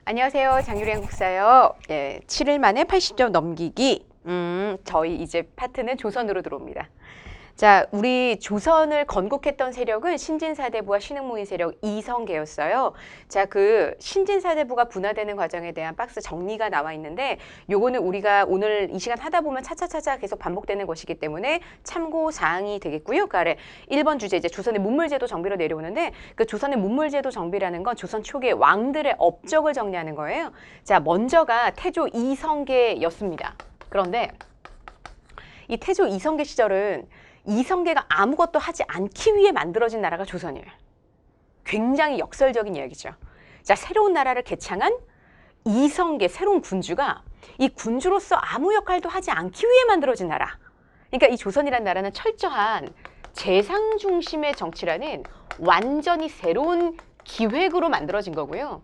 안녕하세요. 장유리 국사요. 예, 7일 만에 80점 넘기기. 저희 이제 파트는 조선으로 들어옵니다. 자, 우리 조선을 건국했던 세력은 신진사대부와 신흥무인 세력 이성계였어요. 자, 그 신진사대부가 분화되는 과정에 대한 박스 정리가 나와 있는데 요거는 우리가 오늘 이 시간 하다 보면 차차차차 계속 반복되는 것이기 때문에 참고 사항이 되겠고요. 그 아래 1번 주제 이제 조선의 문물제도 정비로 내려오는데 그 조선의 문물제도 정비라는 건 조선 초기의 왕들의 업적을 정리하는 거예요. 자, 먼저가 태조 이성계였습니다. 그런데 이 태조 이성계 시절은 이성계가 아무것도 하지 않기 위해 만들어진 나라가 조선이에요. 굉장히 역설적인 이야기죠. 자, 새로운 나라를 개창한 이성계 새로운 군주가 이 군주로서 아무 역할도 하지 않기 위해 만들어진 나라. 그러니까 이 조선이라는 나라는 철저한 재상 중심의 정치라는 완전히 새로운 기획으로 만들어진 거고요.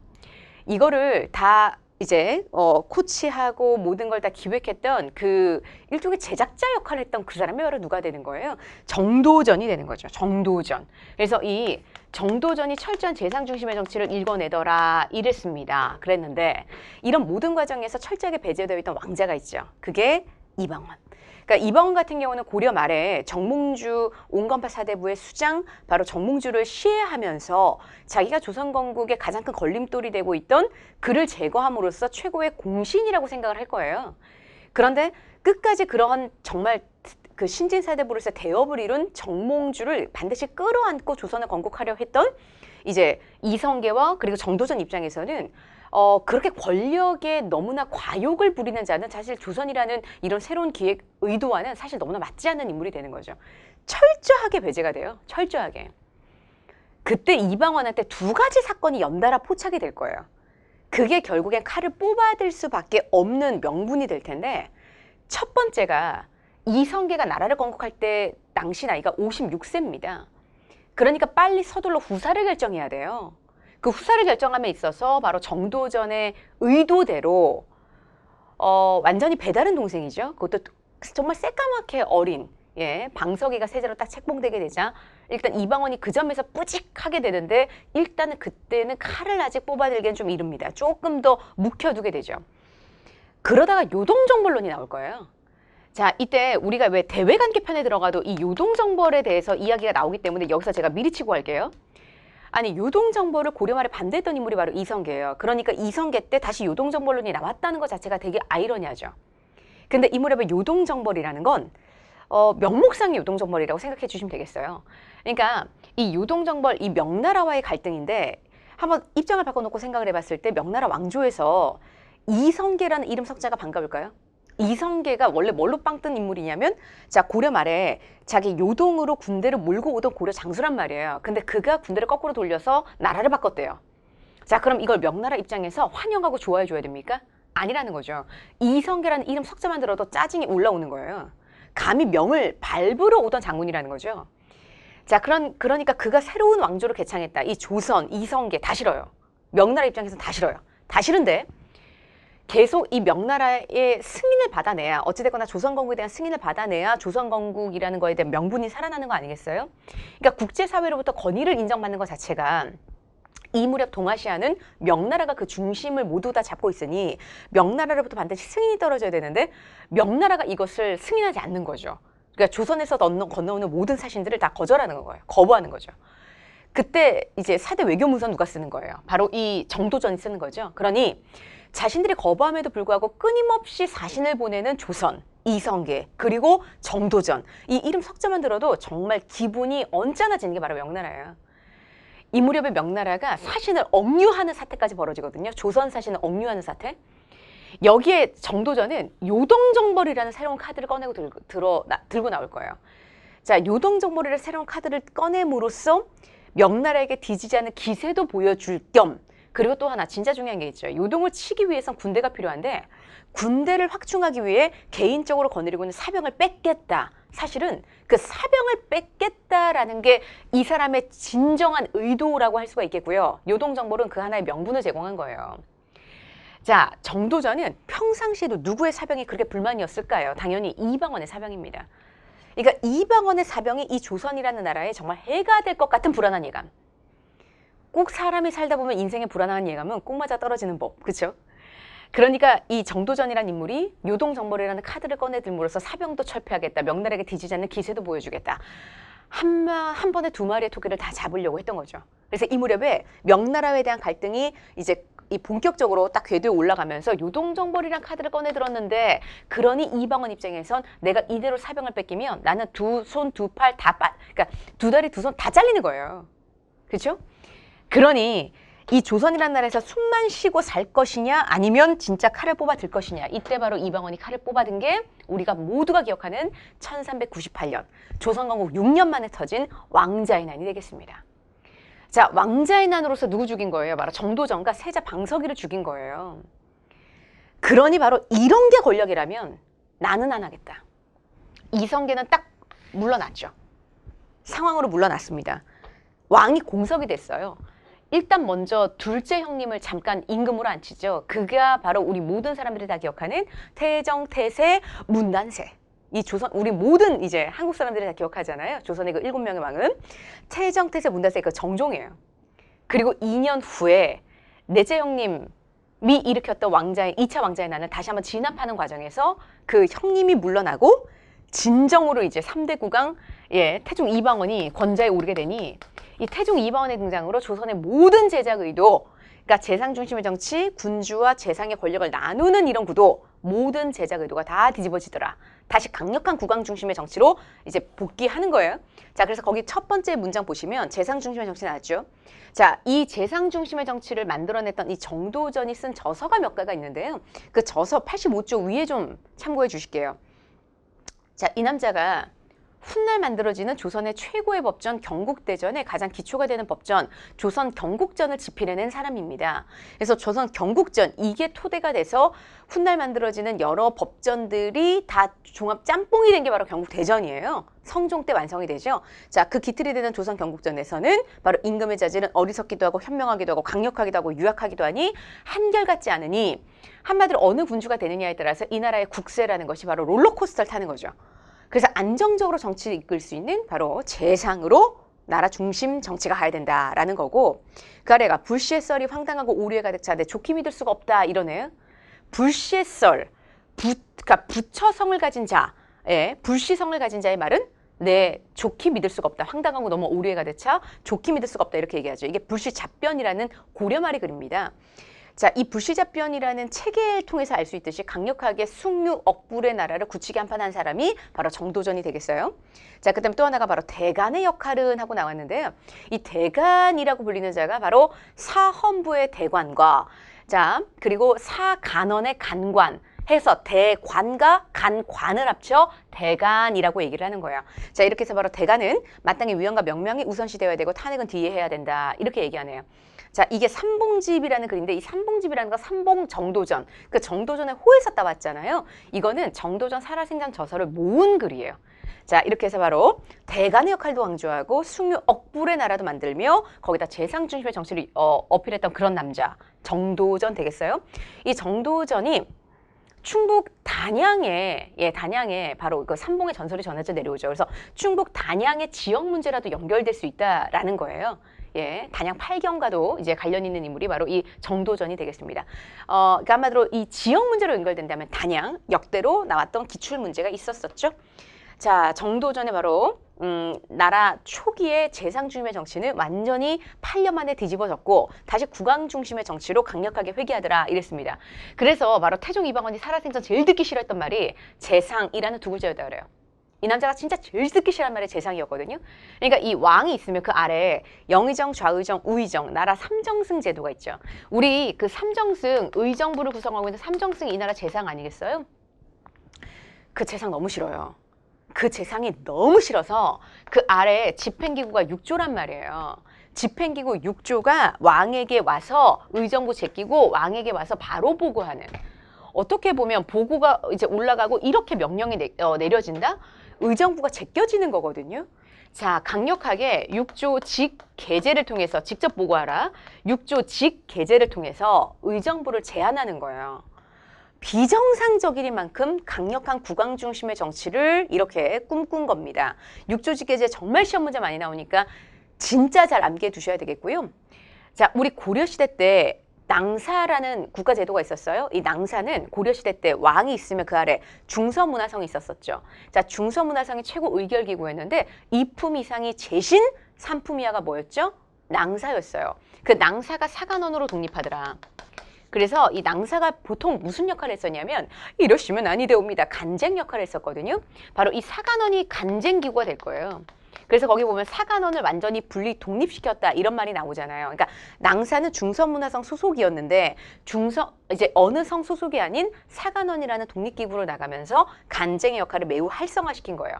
이거를 다 이제 코치하고 모든 걸 다 기획했던 그 일종의 제작자 역할을 했던 그 사람이 바로 누가 되는 거예요? 정도전이 되는 거죠. 정도전. 그래서 이 정도전이 철저한 재상 중심의 정치를 읽어내더라 이랬습니다. 그랬는데 이런 모든 과정에서 철저하게 배제되어 있던 왕자가 있죠. 그게 이방원. 그러니까 이방원 같은 경우는 고려 말에 정몽주 온건파 사대부의 수장 바로 정몽주를 시해하면서 자기가 조선 건국의 가장 큰 걸림돌이 되고 있던 그를 제거함으로써 최고의 공신이라고 생각을 할 거예요. 그런데 끝까지 그러한 정말 그 신진사대부로서 대업을 이룬 정몽주를 반드시 끌어안고 조선을 건국하려 했던 이제 이성계와 그리고 정도전 입장에서는 그렇게 권력에 너무나 과욕을 부리는 자는 사실 조선이라는 이런 새로운 기획 의도와는 사실 너무나 맞지 않는 인물이 되는 거죠. 철저하게 배제가 돼요. 철저하게. 그때 이방원한테 두 가지 사건이 연달아 포착이 될 거예요. 그게 결국엔 칼을 뽑아들 수밖에 없는 명분이 될 텐데 첫 번째가 이성계가 나라를 건국할 때 당시 나이가 56세입니다. 그러니까 빨리 서둘러 후사를 결정해야 돼요. 그 후사를 결정함에 있어서 바로 정도전의 의도대로 완전히 배다른 동생이죠. 그것도 정말 새까맣게 어린 방석이가 세자로 딱 책봉되게 되자 일단 이방원이 그 점에서 뿌직하게 되는데 일단은 그때는 칼을 아직 뽑아들기엔 좀 이릅니다. 조금 더 묵혀두게 되죠. 그러다가 요동정벌론이 나올 거예요. 자, 이때 우리가 왜 대외관계 편에 들어가도 이 요동정벌에 대해서 이야기가 나오기 때문에 여기서 제가 미리 치고 갈게요. 아니 요동정벌을 고려 말에 반대했던 인물이 바로 이성계예요. 그러니까 이성계 때 다시 요동정벌론이 나왔다는 것 자체가 되게 아이러니하죠. 근데 이 무렵에 요동정벌이라는 건 명목상의 요동정벌이라고 생각해 주시면 되겠어요. 그러니까 이 요동정벌, 이 명나라와의 갈등인데 한번 입장을 바꿔놓고 생각을 해봤을 때 명나라 왕조에서 이성계라는 이름 석자가 반가울까요? 이성계가 원래 뭘로 빵 뜬 인물이냐면 자 고려 말에 자기 요동으로 군대를 몰고 오던 고려 장수란 말이에요. 근데 그가 군대를 거꾸로 돌려서 나라를 바꿨대요. 자 그럼 이걸 명나라 입장에서 환영하고 좋아해 줘야 됩니까? 아니라는 거죠. 이성계라는 이름 석자만 들어도 짜증이 올라오는 거예요. 감히 명을 밟으러 오던 장군이라는 거죠. 자 그러니까 그가 새로운 왕조를 개창했다. 이 조선, 이성계 다 싫어요. 명나라 입장에서는 다 싫어요. 다 싫은데 계속 이 명나라의 승인을 받아내야 어찌됐거나 조선건국에 대한 승인을 받아내야 조선건국이라는 거에 대한 명분이 살아나는 거 아니겠어요? 그러니까 국제사회로부터 권위를 인정받는 것 자체가 이 무렵 동아시아는 명나라가 그 중심을 모두 다 잡고 있으니 명나라로부터 반드시 승인이 떨어져야 되는데 명나라가 이것을 승인하지 않는 거죠. 그러니까 조선에서 건너오는 모든 사신들을 다 거절하는 거예요. 거부하는 거죠. 그때 이제 4대 외교문서 누가 쓰는 거예요? 바로 이 정도전이 쓰는 거죠. 그러니 자신들이 거부함에도 불구하고 끊임없이 사신을 보내는 조선, 이성계, 그리고 정도전. 이 이름 석자만 들어도 정말 기분이 언짢아지는 게 바로 명나라예요. 이 무렵에 명나라가 사신을 억류하는 사태까지 벌어지거든요. 조선 사신을 억류하는 사태. 여기에 정도전은 요동정벌이라는 새로운 카드를 꺼내고 들고 나올 거예요. 자, 요동정벌이라는 새로운 카드를 꺼냄으로써 명나라에게 뒤지지 않는 기세도 보여줄 겸 그리고 또 하나 진짜 중요한 게 있죠. 요동을 치기 위해선 군대가 필요한데 군대를 확충하기 위해 개인적으로 거느리고 있는 사병을 뺏겠다. 사실은 그 사병을 뺏겠다라는 게 이 사람의 진정한 의도라고 할 수가 있겠고요. 요동정벌은 그 하나의 명분을 제공한 거예요. 자, 정도전은 평상시에도 누구의 사병이 그렇게 불만이었을까요? 당연히 이방원의 사병입니다. 그러니까 이방원의 사병이 이 조선이라는 나라에 정말 해가 될 것 같은 불안한 예감. 꼭 사람이 살다 보면 인생에 불안한 예감은 꼭 맞아 떨어지는 법. 그렇죠? 그러니까 이 정도전이라는 인물이 요동정벌이라는 카드를 꺼내들므로써 사병도 철폐하겠다. 명나라에게 뒤지지 않는 기세도 보여주겠다. 한 번에 두 마리의 토끼를 다 잡으려고 했던 거죠. 그래서 이 무렵에 명나라에 대한 갈등이 이제 이 본격적으로 딱 궤도에 올라가면서 요동정벌이라는 카드를 꺼내들었는데, 그러니 이방원 입장에선 내가 이대로 사병을 뺏기면 나는 두 손, 두 팔 다 그러니까 두 다리, 두 손 다 잘리는 거예요. 그렇죠? 그러니 이 조선이라는 나라에서 숨만 쉬고 살 것이냐 아니면 진짜 칼을 뽑아들 것이냐, 이때 바로 이방원이 칼을 뽑아든 게 우리가 모두가 기억하는 1398년 조선건국 6년 만에 터진 왕자의 난이 되겠습니다. 자, 왕자의 난으로서 누구 죽인 거예요? 바로 정도전과 세자 방석이를 죽인 거예요. 그러니 바로 이런 게 권력이라면 나는 안 하겠다. 이성계는 딱 물러났죠. 상황으로 물러났습니다. 왕이 공석이 됐어요. 일단 먼저 둘째 형님을 잠깐 임금으로 앉히죠. 그가 바로 우리 모든 사람들이 다 기억하는 태정, 태세, 문단세. 이 조선, 우리 모든 이제 한국 사람들이 다 기억하잖아요. 조선의 그 7명의 왕은 태정, 태세, 문단세, 그 정종이에요. 그리고 2년 후에 넷째 형님이 일으켰던 왕자의 2차 왕자의 난을 다시 한번 진압하는 과정에서 그 형님이 물러나고 진정으로 이제 3대 국왕, 태종 이방원이 권좌에 오르게 되니, 이 태종 이방원의 등장으로 조선의 모든 제작 의도, 그러니까 재상 중심의 정치, 군주와 재상의 권력을 나누는 이런 구도, 모든 제작 의도가 다 뒤집어지더라. 다시 강력한 국왕 중심의 정치로 이제 복귀하는 거예요. 자, 그래서 거기 첫 번째 문장 보시면 재상 중심의 정치 나왔죠. 자, 이 재상 중심의 정치를 만들어냈던 이 정도전이 쓴 저서가 몇 가가 있는데요. 그 저서 85조 위에 좀 참고해 주실게요. 자, 이 남자가 훗날 만들어지는 조선의 최고의 법전 경국대전의 가장 기초가 되는 법전 조선 경국전을 집필해낸 사람입니다. 그래서 조선 경국전, 이게 토대가 돼서 훗날 만들어지는 여러 법전들이 다 종합 짬뽕이 된 게 바로 경국대전이에요. 성종 때 완성이 되죠. 자, 그 기틀이 되는 조선 경국전에서는 바로 임금의 자질은 어리석기도 하고 현명하기도 하고 강력하기도 하고 유약하기도 하니 한결같지 않으니, 한마디로 어느 군주가 되느냐에 따라서 이 나라의 국세라는 것이 바로 롤러코스터를 타는 거죠. 그래서 안정적으로 정치를 이끌 수 있는 바로 재상으로 나라 중심 정치가 가야 된다라는 거고, 그 아래가 불시의 썰이 황당하고 오류에 가득 차되 좋게 믿을 수가 없다 이러네요. 불시의 썰, 그러니까 부처성을 가진 자, 불시성을 가진 자의 말은 좋게 믿을 수가 없다. 황당하고 너무 오류에 가득 차 좋게 믿을 수가 없다 이렇게 얘기하죠. 이게 불시잡변이라는 고려말이 글입니다. 자, 이 불시잡변이라는 체계를 통해서 알 수 있듯이 강력하게 숭유 억불의 나라를 굳히게 한판한 사람이 바로 정도전이 되겠어요. 자, 그다음 또 하나가 바로 대간의 역할은 하고 나왔는데요. 이 대간이라고 불리는 자가 바로 사헌부의 대관과, 자, 그리고 사간원의 간관 해서 대관과 간관을 합쳐 대간이라고 얘기를 하는 거예요. 자, 이렇게 해서 바로 대간은 마땅히 위헌과 명명이 우선시되어야 되고 탄핵은 뒤에 해야 된다 이렇게 얘기하네요. 자, 이게 삼봉집이라는 글인데, 이 삼봉집이라는 건 삼봉정도전, 그 정도전의 호에서 따왔잖아요. 이거는 정도전 살아생전 저서를 모은 글이에요. 자, 이렇게 해서 바로 대간의 역할도 강조하고 숭유 억불의 나라도 만들며 거기다 재상 중심의 정치를 어필했던 그런 남자, 정도전 되겠어요. 이 정도전이 충북 단양에, 단양에 바로 그 삼봉의 전설이 전해져 내려오죠. 그래서 충북 단양의 지역 문제라도 연결될 수 있다라는 거예요. 단양 팔경과도 이제 관련 있는 인물이 바로 이 정도전이 되겠습니다. 그러니까 한마디로 이 지역 문제로 연결된다면 단양, 역대로 나왔던 기출 문제가 있었었죠. 자, 정도전에 바로 나라 초기의 재상 중심의 정치는 완전히 8년 만에 뒤집어졌고 다시 국왕 중심의 정치로 강력하게 회귀하더라 이랬습니다. 그래서 바로 태종 이방원이 살아생전 제일 듣기 싫었던 말이 재상이라는 두 글자였다 그래요. 이 남자가 진짜 제일 듣기 싫은 말이 재상이었거든요. 그러니까 이 왕이 있으면 그 아래에 영의정, 좌의정, 우의정, 나라 삼정승 제도가 있죠. 우리 그 삼정승, 의정부를 구성하고 있는 삼정승이 이 나라 재상 아니겠어요? 그 재상 너무 싫어요. 그 재상이 너무 싫어서 그 아래에 집행기구가 6조란 말이에요. 집행기구 6조가 왕에게 와서 의정부 제끼고 왕에게 와서 바로 보고하는, 어떻게 보면 보고가 이제 올라가고 이렇게 명령이 내려진다? 의정부가 제껴지는 거거든요. 자, 강력하게 6조 직 개제를 통해서 직접 보고하라. 6조 직 개제를 통해서 의정부를 제한하는 거예요. 비정상적인 만큼 강력한 국왕 중심의 정치를 이렇게 꿈꾼 겁니다. 6조 직 개제 정말 시험 문제 많이 나오니까 진짜 잘 암기해 두셔야 되겠고요. 자, 우리 고려시대 때 낭사라는 국가제도가 있었어요. 이 낭사는 고려시대 때 왕이 있으면 그 아래 중서문화성이 있었었죠. 자, 중서문화성이 최고 의결기구였는데 2품 이상이 제신, 3품 이하가 뭐였죠? 낭사였어요. 그 낭사가 사간원으로 독립하더라. 그래서 이 낭사가 보통 무슨 역할을 했었냐면 이러시면 아니 되옵니다. 간쟁 역할을 했었거든요. 바로 이 사간원이 간쟁기구가 될 거예요. 그래서 거기 보면 사간원을 완전히 분리 독립시켰다 이런 말이 나오잖아요. 그러니까 낭사는 중서문화성 소속이었는데 이제 어느 성 소속이 아닌 사간원이라는 독립기구로 나가면서 간쟁의 역할을 매우 활성화시킨 거예요.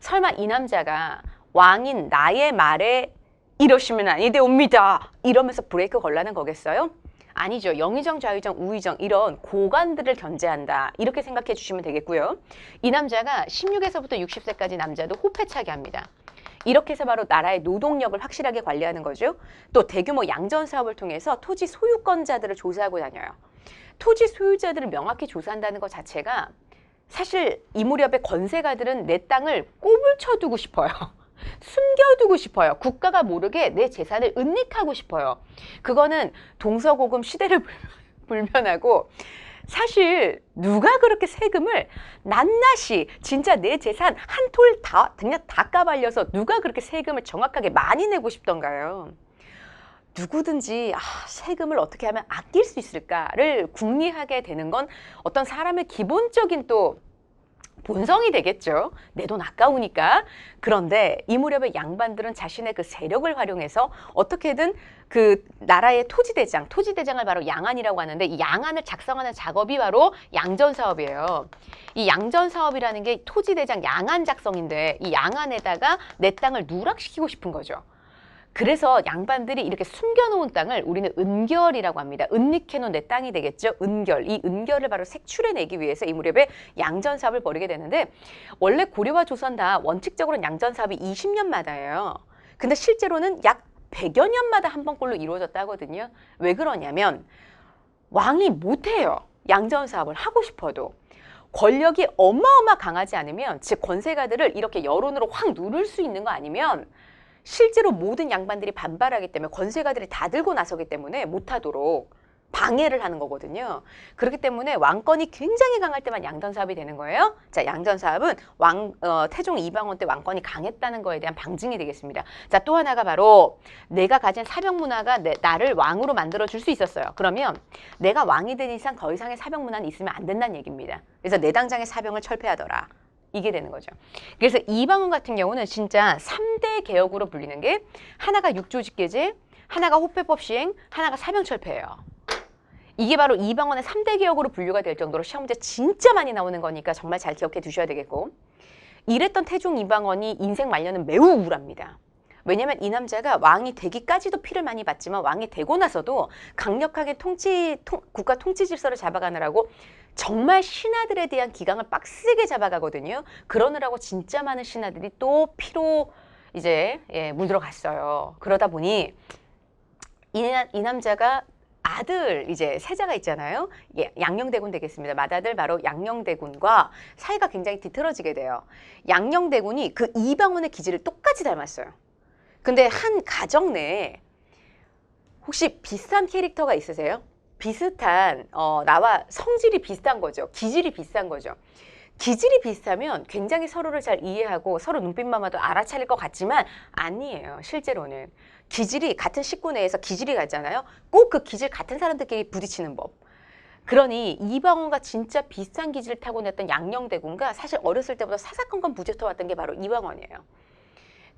설마 이 남자가 왕인 나의 말에 이러시면 아니 되옵니다 이러면서 브레이크 걸라는 거겠어요? 아니죠. 영의정, 좌의정, 우의정 이런 고관들을 견제한다. 이렇게 생각해 주시면 되겠고요. 이 남자가 16에서부터 60세까지 남자도 호패차게 합니다. 이렇게 해서 바로 나라의 노동력을 확실하게 관리하는 거죠. 또 대규모 양전 사업을 통해서 토지 소유권자들을 조사하고 다녀요. 토지 소유자들을 명확히 조사한다는 것 자체가 사실 이 무렵의 권세가들은 내 땅을 꼬불쳐두고 싶어요. 숨겨두고 싶어요. 국가가 모르게 내 재산을 은닉하고 싶어요. 그거는 동서고금 시대를 불면하고 사실 누가 그렇게 세금을 낱낱이 진짜 내 재산 한 톨 다 그냥 다 까발려서 누가 그렇게 세금을 정확하게 많이 내고 싶던가요? 누구든지 세금을 어떻게 하면 아낄 수 있을까를 궁리하게 되는 건 어떤 사람의 기본적인 또 본성이 되겠죠. 내 돈 아까우니까. 그런데 이 무렵의 양반들은 자신의 그 세력을 활용해서 어떻게든 그 나라의 토지대장을 바로 양안이라고 하는데 이 양안을 작성하는 작업이 바로 양전사업이에요. 이 양전사업이라는 게 토지대장 양안 작성인데 이 양안에다가 내 땅을 누락시키고 싶은 거죠. 그래서 양반들이 이렇게 숨겨놓은 땅을 우리는 은결이라고 합니다. 은닉해놓은 내 땅이 되겠죠. 은결. 이 은결을 바로 색출해내기 위해서 이 무렵에 양전사업을 벌이게 되는데 원래 고려와 조선 다 원칙적으로는 양전사업이 20년마다예요. 근데 실제로는 약 100여 년마다 한 번꼴로 이루어졌다 하거든요. 왜 그러냐면 왕이 못해요. 양전사업을 하고 싶어도. 권력이 어마어마 강하지 않으면 즉 권세가들을 이렇게 여론으로 확 누를 수 있는 거 아니면 실제로 모든 양반들이 반발하기 때문에 권세가들이 다 들고 나서기 때문에 못하도록 방해를 하는 거거든요. 그렇기 때문에 왕권이 굉장히 강할 때만 양전사업이 되는 거예요. 자, 양전사업은 태종 이방원 때 왕권이 강했다는 거에 대한 방증이 되겠습니다. 자, 또 하나가 바로 내가 가진 사병문화가 나를 왕으로 만들어줄 수 있었어요. 그러면 내가 왕이 된 이상 더 이상의 사병문화는 있으면 안 된다는 얘기입니다. 그래서 내 당장의 사병을 철폐하더라. 이게 되는 거죠. 그래서 이방원 같은 경우는 진짜 3대 개혁으로 불리는 게 하나가 육조직계제, 하나가 호패법 시행, 하나가 사병철폐예요. 이게 바로 이방원의 3대 개혁으로 분류가 될 정도로 시험 문제 진짜 많이 나오는 거니까 정말 잘 기억해 두셔야 되겠고 이랬던 태종 이방원이 인생 말년은 매우 우울합니다. 왜냐면 이 남자가 왕이 되기까지도 피를 많이 봤지만 왕이 되고 나서도 강력하게 국가 통치 질서를 잡아가느라고 정말 신하들에 대한 기강을 빡세게 잡아가거든요. 그러느라고 진짜 많은 신하들이 또 피로 이제 물들어갔어요. 그러다 보니 이 남자가 아들 이제 세자가 있잖아요. 양녕대군 되겠습니다. 맏아들 바로 양녕대군과 사이가 굉장히 뒤틀어지게 돼요. 양녕대군이 그 이방원의 기질을 똑같이 닮았어요. 근데 한 가정 내에 혹시 비슷한 캐릭터가 있으세요? 비슷한 나와 성질이 비슷한 거죠. 기질이 비슷한 거죠. 기질이 비슷하면 굉장히 서로를 잘 이해하고 서로 눈빛만 봐도 알아차릴 것 같지만 아니에요. 실제로는 기질이 같은 식구 내에서 기질이 같잖아요. 꼭 그 기질 같은 사람들끼리 부딪히는 법. 그러니 이방원과 진짜 비슷한 기질을 타고냈던 양녕대군과 사실 어렸을 때부터 사사건건 부딪혀왔던 게 바로 이방원이에요.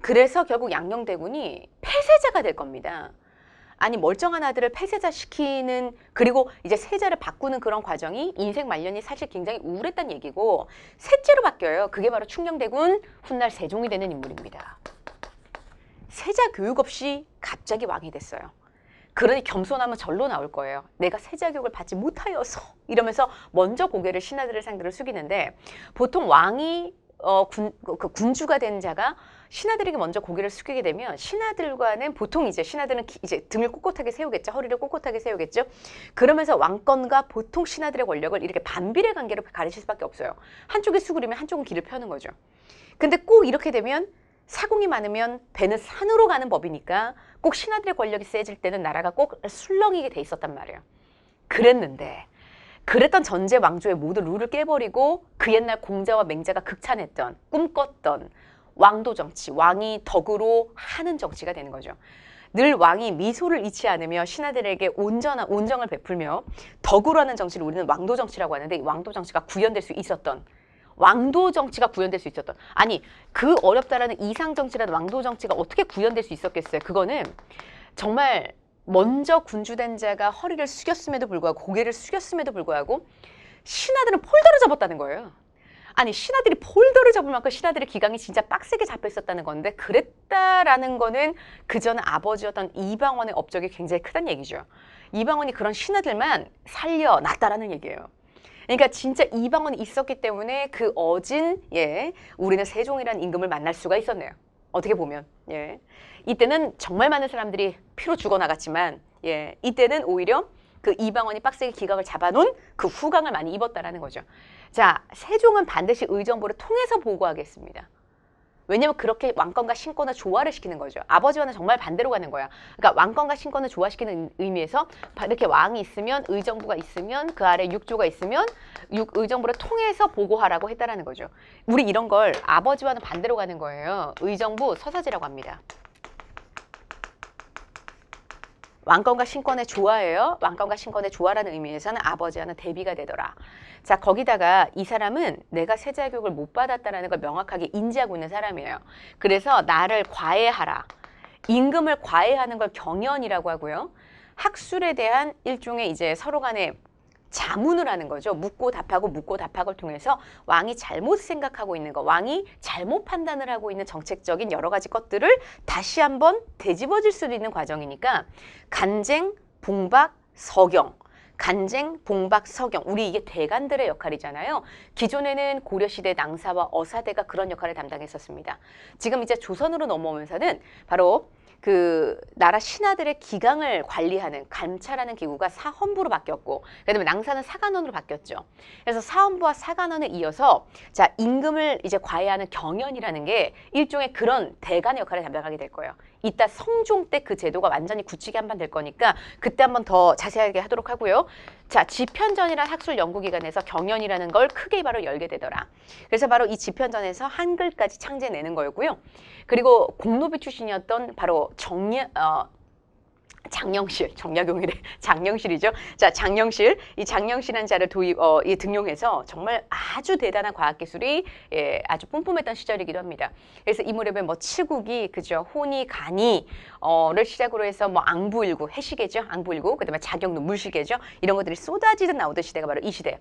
그래서 결국 양녕대군이 폐세자가 될 겁니다. 아니 멀쩡한 아들을 폐세자 시키는 그리고 이제 세자를 바꾸는 그런 과정이 인생 말년이 사실 굉장히 우울했다는 얘기고 셋째로 바뀌어요. 그게 바로 충녕대군 훗날 세종이 되는 인물입니다. 세자 교육 없이 갑자기 왕이 됐어요. 그러니 겸손하면 절로 나올 거예요. 내가 세자 교육을 받지 못하여서 이러면서 먼저 고개를 신하들을 상대로 숙이는데 보통 왕이 군주가 된 자가 신하들에게 먼저 고개를 숙이게 되면 신하들과는 보통 이제 신하들은 이제 등을 꼿꼿하게 세우겠죠. 허리를 꼿꼿하게 세우겠죠. 그러면서 왕권과 보통 신하들의 권력을 이렇게 반비례 관계로 가르칠 수밖에 없어요. 한쪽이 수그리면 한쪽은 길을 펴는 거죠. 근데 꼭 이렇게 되면 사공이 많으면 배는 산으로 가는 법이니까 꼭 신하들의 권력이 세질 때는 나라가 꼭 술렁이게 돼 있었단 말이에요. 그랬는데 그랬던 전제 왕조의 모든 룰을 깨버리고 그 옛날 공자와 맹자가 극찬했던 꿈꿨던 왕도 정치, 왕이 덕으로 하는 정치가 되는 거죠. 늘 왕이 미소를 잃지 않으며 신하들에게 온전한 온정을 베풀며 덕으로 하는 정치를 우리는 왕도 정치라고 하는데 이 왕도 정치가 구현될 수 있었던 왕도 정치가 구현될 수 있었던 아니 그 어렵다라는 이상 정치라는 왕도 정치가 어떻게 구현될 수 있었겠어요. 그거는 정말 먼저 군주된 자가 허리를 숙였음에도 불구하고 고개를 숙였음에도 불구하고 신하들은 폴더를 접었다는 거예요. 아니 신하들이 폴더를 접을 만큼 신하들의 기강이 진짜 빡세게 잡혀 있었다는 건데 그랬다라는 거는 그전 아버지였던 이방원의 업적이 굉장히 크다는 얘기죠. 이방원이 그런 신하들만 살려놨다라는 얘기예요. 그러니까 진짜 이방원이 있었기 때문에 그 어진 우리는 세종이라는 임금을 만날 수가 있었네요. 어떻게 보면 이때는 정말 많은 사람들이 피로 죽어나갔지만 이때는 오히려 그 이방원이 빡세게 기강을 잡아놓은 그 후광을 많이 입었다라는 거죠. 자, 세종은 반드시 의정부를 통해서 보고하겠습니다. 왜냐면 그렇게 왕권과 신권을 조화를 시키는 거죠. 아버지와는 정말 반대로 가는 거야. 그러니까 왕권과 신권을 조화시키는 의미에서 이렇게 왕이 있으면 의정부가 있으면 그 아래 육조가 있으면 의정부를 통해서 보고하라고 했다라는 거죠. 우리 이런 걸 아버지와는 반대로 가는 거예요. 의정부 서사지라고 합니다. 왕권과 신권의 조화예요. 왕권과 신권의 조화라는 의미에서는 아버지와는 대비가 되더라. 자, 거기다가 이 사람은 내가 세자교육을 못 받았다는 걸 명확하게 인지하고 있는 사람이에요. 그래서 나를 과외하라. 임금을 과외하는 걸 경연이라고 하고요. 학술에 대한 일종의 이제 서로 간에 자문을 하는 거죠. 묻고 답하고를 통해서 왕이 잘못 생각하고 있는 거, 왕이 잘못 판단을 하고 있는 정책적인 여러 가지 것들을 다시 한번 되짚어질 수도 있는 과정이니까 간쟁, 봉박, 서경. 간쟁, 봉박, 서경. 우리 이게 대간들의 역할이잖아요. 기존에는 고려시대 낭사와 어사대가 그런 역할을 담당했었습니다. 지금 이제 조선으로 넘어오면서는 바로 그 나라 신하들의 기강을 관리하는 감찰하는 기구가 사헌부로 바뀌었고 그다음에 낭사는 사간원으로 바뀌었죠. 그래서 사헌부와 사간원에 이어서 자 임금을 이제 과외하는 경연이라는 게 일종의 그런 대간의 역할을 담당하게 될 거예요. 이따 성종 때 그 제도가 완전히 굳히게 한번 될 거니까 그때 한번 더 자세하게 하도록 하고요. 자, 지편전이라는 학술 연구기관에서 경연이라는 걸 크게 바로 열게 되더라. 그래서 바로 이 지편전에서 한글까지 창제내는 거였고요. 그리고 공노비 출신이었던 바로 장영실이죠. 자, 장영실, 이 장영실이라는 자를 등용해서 정말 아주 대단한 과학기술이 아주 뿜뿜했던 시절이기도 합니다. 그래서 이 무렵에 뭐 치국이, 그죠, 호니, 간이를 시작으로 해서 뭐 앙부일구, 해시계죠, 앙부일구, 그다음에 자경루, 물시계죠, 이런 것들이 쏟아지듯 나오던 시대가 바로 이 시대.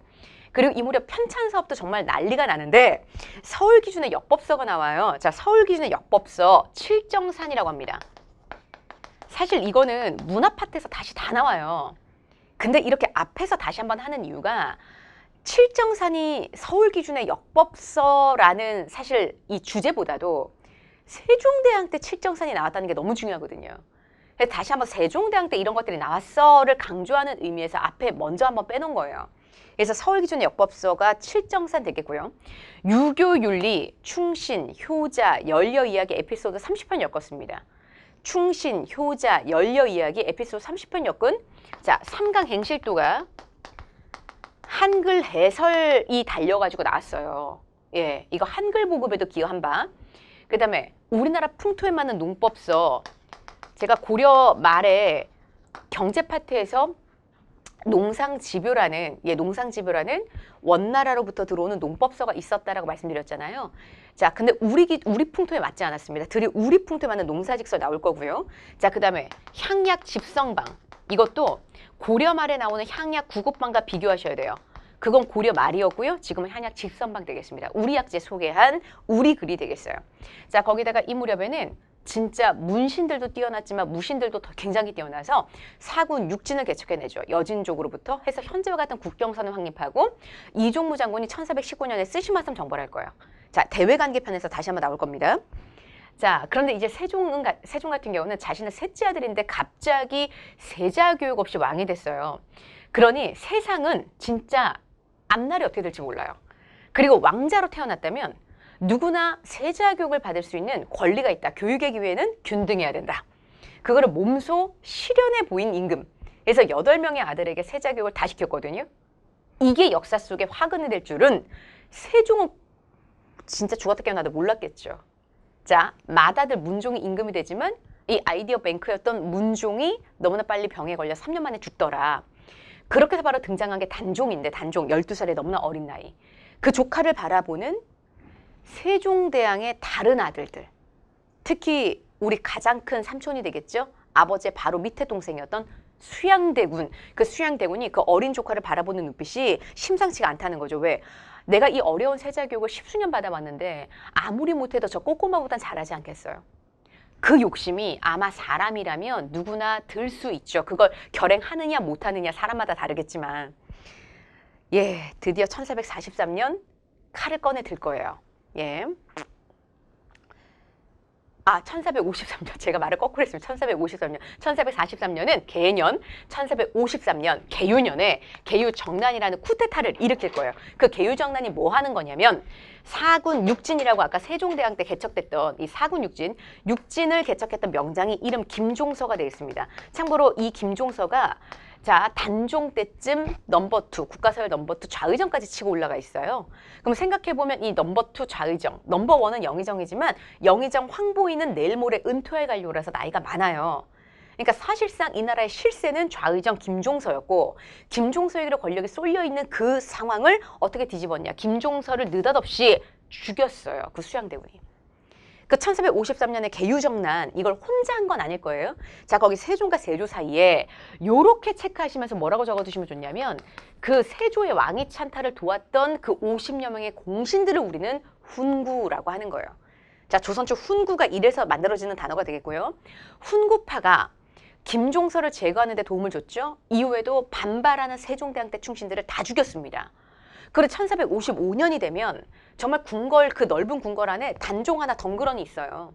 그리고 이 무렵 편찬 사업도 정말 난리가 나는데 서울 기준의 역법서가 나와요. 자, 서울 기준의 역법서 칠정산이라고 합니다. 사실 이거는 문화 파트에서 다시 다 나와요. 근데 이렇게 앞에서 다시 한번 하는 이유가 칠정산이 서울 기준의 역법서라는 사실 이 주제보다도 세종대왕 때 칠정산이 나왔다는 게 너무 중요하거든요. 그래서 다시 한번 세종대왕 때 이런 것들이 나왔어를 강조하는 의미에서 앞에 먼저 한번 빼놓은 거예요. 그래서 서울 기준의 역법서가 칠정산 되겠고요. 유교, 윤리, 충신, 효자, 연려 이야기 에피소드 30편 엮었습니다. 충신, 효자, 연려 이야기 에피소드 30편 엮은 자 3강 행실도가 한글 해설이 달려가지고 나왔어요. 예, 이거 한글 보급에도 기여한 바. 그 다음에 우리나라 풍토에 맞는 농법서. 제가 고려 말에 경제 파트에서 농상집요라는 원나라로부터 들어오는 농법서가 있었다라고 말씀드렸잖아요. 자, 근데 우리 풍토에 맞지 않았습니다. 우리 풍토에 맞는 농사직서 나올 거고요. 자, 그 다음에 향약 집성방. 이것도 고려 말에 나오는 향약 구급방과 비교하셔야 돼요. 그건 고려 말이었고요. 지금은 향약 집성방 되겠습니다. 우리 약재 소개한 우리 글이 되겠어요. 자, 거기다가 이 무렵에는 진짜 문신들도 뛰어났지만 무신들도 더 굉장히 뛰어나서 사군 육진을 개척해내죠. 여진족으로부터 해서 현재와 같은 국경선을 확립하고 이종무 장군이 1419년에 쓰시마섬 정벌을 할 거예요. 자, 대외관계편에서 다시 한번 나올 겁니다. 자, 그런데 이제 세종 같은 경우는 자신의 셋째 아들인데 갑자기 세자교육 없이 왕이 됐어요. 그러니 세상은 진짜 앞날이 어떻게 될지 몰라요. 그리고 왕자로 태어났다면 누구나 세자 교육을 받을 수 있는 권리가 있다. 교육의 기회는 균등해야 된다. 그거를 몸소 실현해 보인 임금. 그래서 8명의 아들에게 세자 교육을 다 시켰거든요. 이게 역사 속에 화근이 될 줄은 세종은 진짜 죽었다 깨어나도 몰랐겠죠. 자, 맏아들 문종이 임금이 되지만 이 아이디어 뱅크였던 문종이 너무나 빨리 병에 걸려 3년 만에 죽더라. 그렇게 해서 바로 등장한 게 단종인데, 단종 12살의 너무나 어린 나이. 그 조카를 바라보는 세종대왕의 다른 아들들, 특히 우리 가장 큰 삼촌이 되겠죠. 아버지의 바로 밑에 동생이었던 수양대군. 그 수양대군이 그 어린 조카를 바라보는 눈빛이 심상치가 않다는 거죠. 왜? 내가 이 어려운 세자 교육을 10수년 받아왔는데 아무리 못해도 저 꼬꼬마보단 잘하지 않겠어요. 그 욕심이 아마 사람이라면 누구나 들 수 있죠. 그걸 결행하느냐 못하느냐 사람마다 다르겠지만, 예, 드디어 1443년 칼을 꺼내 들 거예요. 예. 1453년. 제가 말을 거꾸로 했습니다. 1453년. 1443년은 개년, 1453년 개유년에 개유정난이라는 쿠데타를 일으킬 거예요. 그 개유정난이 뭐 하는 거냐면 사군 육진이라고 아까 세종대왕 때 개척됐던 이 사군 육진, 육진을 개척했던 명장이 이름 김종서가 되어 있습니다. 참고로 이 김종서가 자, 단종 때쯤 넘버2, 국가서열 넘버2 좌의정까지 치고 올라가 있어요. 그럼 생각해보면 이 넘버2 좌의정, 넘버1은 영의정이지만 영의정 황보이는 내일 모레 은퇴할 관료라서 나이가 많아요. 그러니까 사실상 이 나라의 실세는 좌의정 김종서였고, 김종서에게로 권력이 쏠려있는 그 상황을 어떻게 뒤집었냐. 김종서를 느닷없이 죽였어요. 그 수양대군이. 그 1453년에 개유정난, 이걸 혼자 한 건 아닐 거예요. 자, 거기 세종과 세조 사이에 요렇게 체크하시면서 뭐라고 적어두시면 좋냐면 그 세조의 왕위 찬탈을 도왔던 그 50여 명의 공신들을 우리는 훈구라고 하는 거예요. 자, 조선 초 훈구가 이래서 만들어지는 단어가 되겠고요. 훈구파가 김종서를 제거하는 데 도움을 줬죠. 이후에도 반발하는 세종대왕 때 충신들을 다 죽였습니다. 그리고 1455년이 되면 정말 궁궐, 그 넓은 궁궐 안에 단종 하나 덩그러니 있어요.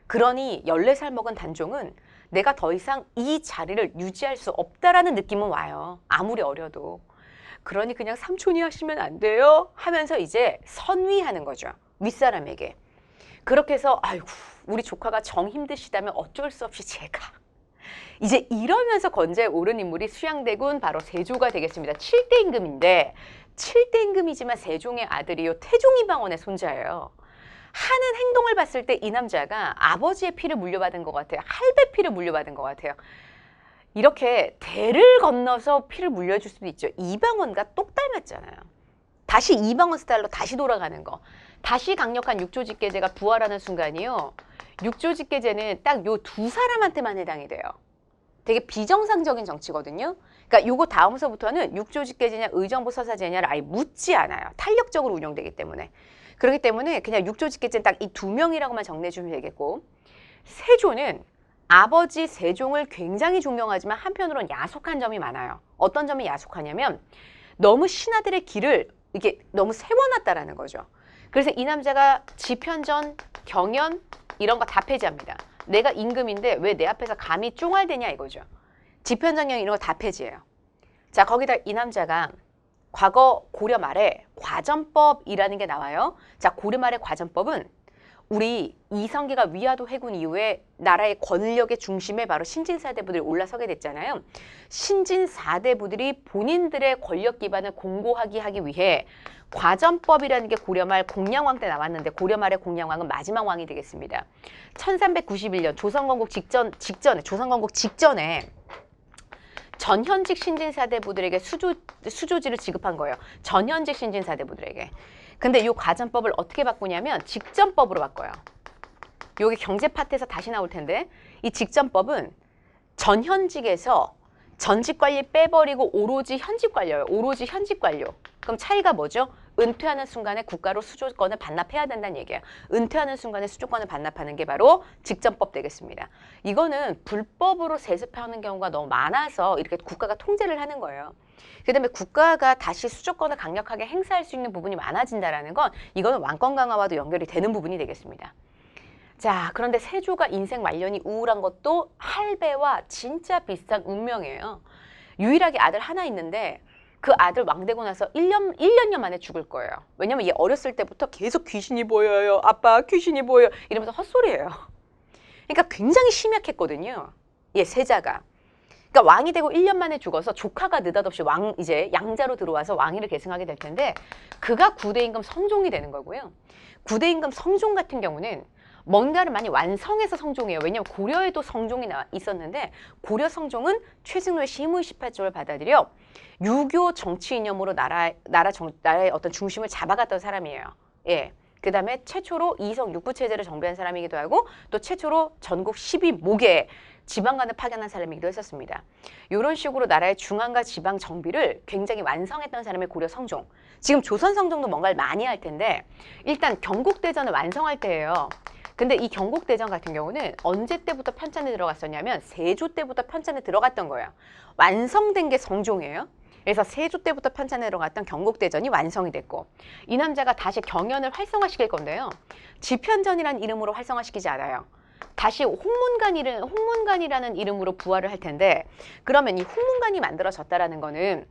그러니 14살 먹은 단종은 내가 더 이상 이 자리를 유지할 수 없다라는 느낌은 와요. 아무리 어려도. 그러니 그냥 삼촌이 하시면 안 돼요? 하면서 이제 선위하는 거죠. 윗사람에게. 그렇게 해서 아이고 우리 조카가 정 힘드시다면 어쩔 수 없이 제가. 이제 이러면서 건재에 오른 인물이 수양대군 바로 세조가 되겠습니다. 7대 임금인데 7대 임금이지만 세종의 아들이요 태종이방원의 손자예요. 하는 행동을 봤을 때 이 남자가 아버지의 피를 물려받은 것 같아요. 할배 피를 물려받은 것 같아요. 이렇게 대를 건너서 피를 물려줄 수도 있죠. 이방원과 똑 닮았잖아요. 다시 이방원 스타일로 다시 돌아가는 거. 다시 강력한 육조직계제가 부활하는 순간이요. 육조직계제는 딱 요 두 사람한테만 해당이 돼요. 되게 비정상적인 정치거든요. 그러니까 요거 다음서부터는 육조직계제냐 의정부 서사제냐를 아예 묻지 않아요. 탄력적으로 운영되기 때문에. 그렇기 때문에 그냥 육조직계제는 딱 이 두 명이라고만 정리해주면 되겠고, 세조는 아버지 세종을 굉장히 존경하지만 한편으로는 야속한 점이 많아요. 어떤 점이 야속하냐면 너무 신하들의 길을 이게 너무 세워놨다라는 거죠. 그래서 이 남자가 지편전, 경연 이런 거 다 폐지합니다. 내가 임금인데 왜 내 앞에서 감히 쫑알대냐 이거죠. 지편전경 이런 거 다 폐지해요. 자, 거기다 이 남자가 과거 고려 말에 과전법이라는 게 나와요. 자, 고려 말의 과전법은 우리 이성계가 위화도 해군 이후에 나라의 권력의 중심에 바로 신진사대부들이 올라서게 됐잖아요. 신진사대부들이 본인들의 권력 기반을 공고하게 하기 위해 과전법이라는 게 고려 말 공양왕 때 나왔는데 고려 말의 공양왕은 마지막 왕이 되겠습니다. 1391년 조선건국 직전에 전현직 신진사대부들에게 수조지를 지급한 거예요. 전현직 신진사대부들에게. 근데 이 과전법을 어떻게 바꾸냐면 직전법으로 바꿔요. 여기 경제 파트에서 다시 나올 텐데 이 직전법은 전현직에서 전직 관리 빼버리고 오로지 현직 관료예요. 오로지 현직 관료. 그럼 차이가 뭐죠? 은퇴하는 순간에 국가로 수조권을 반납해야 된다는 얘기예요. 은퇴하는 순간에 수조권을 반납하는 게 바로 직전법 되겠습니다. 이거는 불법으로 세습하는 경우가 너무 많아서 이렇게 국가가 통제를 하는 거예요. 그다음에 국가가 다시 수조권을 강력하게 행사할 수 있는 부분이 많아진다라는 건 이거는 왕권 강화와도 연결이 되는 부분이 되겠습니다. 자, 그런데 세조가 인생 말년이 우울한 것도 할배와 진짜 비슷한 운명이에요. 유일하게 아들 하나 있는데 그 아들 왕 되고 나서 1년 만에 죽을 거예요. 왜냐면 얘 어렸을 때부터 계속 귀신이 보여요. 아빠 귀신이 보여요. 이러면서 헛소리예요. 그러니까 굉장히 심약했거든요. 얘 세자가. 그러니까 왕이 되고 1년 만에 죽어서 조카가 느닷없이 이제 양자로 들어와서 왕위를 계승하게 될 텐데 그가 구대임금 성종이 되는 거고요. 구대임금 성종 같은 경우는 뭔가를 많이 완성해서 성종이에요. 왜냐하면 고려에도 성종이 있었는데 고려 성종은 최승로의 시무의 18조를 받아들여 유교 정치 이념으로 나라의 어떤 중심을 잡아갔던 사람이에요. 예. 그 다음에 최초로 이성 육부 체제를 정비한 사람이기도 하고 또 최초로 전국 12모개 지방간을 파견한 사람이기도 했었습니다. 이런 식으로 나라의 중앙과 지방 정비를 굉장히 완성했던 사람이 고려 성종. 지금 조선 성종도 뭔가를 많이 할 텐데 일단 경국대전을 완성할 때예요. 근데 이 경국대전 같은 경우는 언제 때부터 편찬에 들어갔었냐면 세조 때부터 편찬에 들어갔던 거예요. 완성된 게 성종이에요. 그래서 세조 때부터 편찬에 들어갔던 경국대전이 완성이 됐고 이 남자가 다시 경연을 활성화시킬 건데요. 지편전이라는 이름으로 활성화시키지 않아요. 다시 홍문관이라는 이름으로 부활을 할 텐데 그러면 이 홍문관이 만들어졌다라는 거는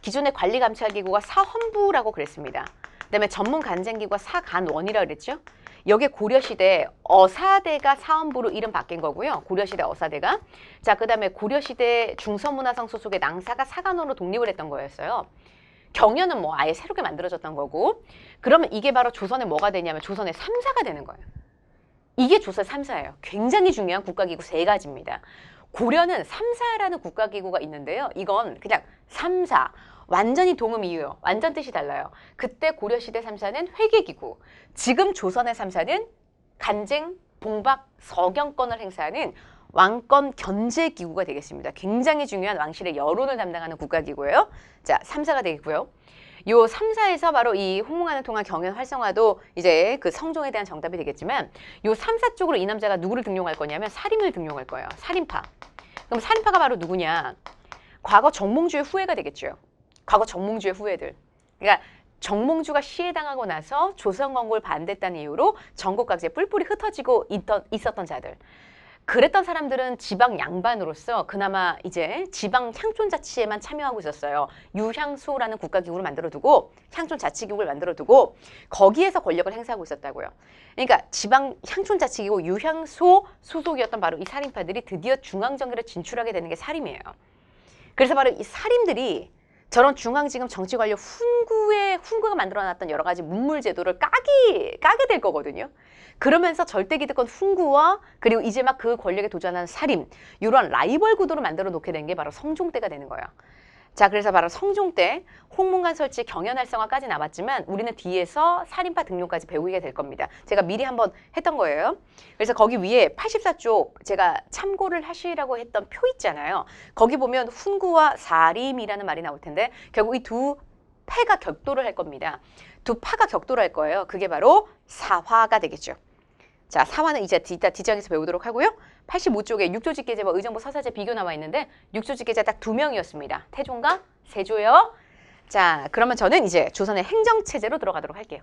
기존의 관리감찰기구가 사헌부라고 그랬습니다. 그다음에 전문간쟁기구가 사간원이라고 그랬죠. 여기에 고려시대 어사대가 사헌부로 이름 바뀐 거고요. 고려시대 어사대가. 자, 그다음에 고려시대 중서문화성 소속의 낭사가 사간원으로 독립을 했던 거였어요. 경연은 뭐 아예 새롭게 만들어졌던 거고 그러면 이게 바로 조선에 뭐가 되냐면 조선의 3사가 되는 거예요. 이게 조선 3사예요. 굉장히 중요한 국가기구 3가지입니다. 고려는 3사라는 국가기구가 있는데요. 이건 그냥 3사. 완전히 동음이유요. 완전 뜻이 달라요. 그때 고려시대 3사는 회계기구. 지금 조선의 3사는 간쟁, 봉박, 서경권을 행사하는 왕권 견제기구가 되겠습니다. 굉장히 중요한 왕실의 여론을 담당하는 국가기구예요. 자, 3사가 되겠고요. 요 3사에서 바로 이 홍문관을 통한 경연 활성화도 이제 그 성종에 대한 정답이 되겠지만 요 3사 쪽으로 이 남자가 누구를 등용할 거냐면 살인을 등용할 거예요. 살인파. 그럼 살인파가 바로 누구냐? 과거 정몽주의 후예가 되겠죠. 과거 정몽주의 후예들. 그러니까 정몽주가 시해당하고 나서 조선 건국을 반대했다는 이유로 전국 각지에 뿔뿔이 흩어지고 있었던 자들. 그랬던 사람들은 지방 양반으로서 그나마 이제 지방 향촌자치에만 참여하고 있었어요. 유향소라는 국가기구를 만들어두고 향촌자치기구를 만들어두고 거기에서 권력을 행사하고 있었다고요. 그러니까 지방 향촌자치기구 유향소 소속이었던 바로 이 살인파들이 드디어 중앙정계를 진출하게 되는 게 살인이에요. 그래서 바로 이 살인들이 저런 중앙지검 정치관료 훈구가 만들어놨던 여러 가지 문물제도를 까게 될 거거든요. 그러면서 절대기득권 훈구와 그리고 이제 막 그 권력에 도전하는 살인 이런 라이벌 구도를 만들어 놓게 된 게 바로 성종 때가 되는 거예요. 자, 그래서 바로 성종 때 홍문관 설치 경연 활성화까지 남았지만 우리는 뒤에서 살인파 등용까지 배우게 될 겁니다. 제가 미리 한번 했던 거예요. 그래서 거기 위에 84쪽 제가 참고를 하시라고 했던 표 있잖아요. 거기 보면 훈구와 살인이라는 말이 나올 텐데 결국 이 두 패가 격돌을 할 겁니다. 두 파가 격돌할 거예요. 그게 바로 사화가 되겠죠. 자, 사화는 이제 이따 뒷장에서 배우도록 하고요. 85쪽에 육조직계제와 의정부 서사제 비교 나와 있는데 육조직계제 딱 2명이었습니다. 태종과 세조요. 자, 그러면 저는 이제 조선의 행정체제로 들어가도록 할게요.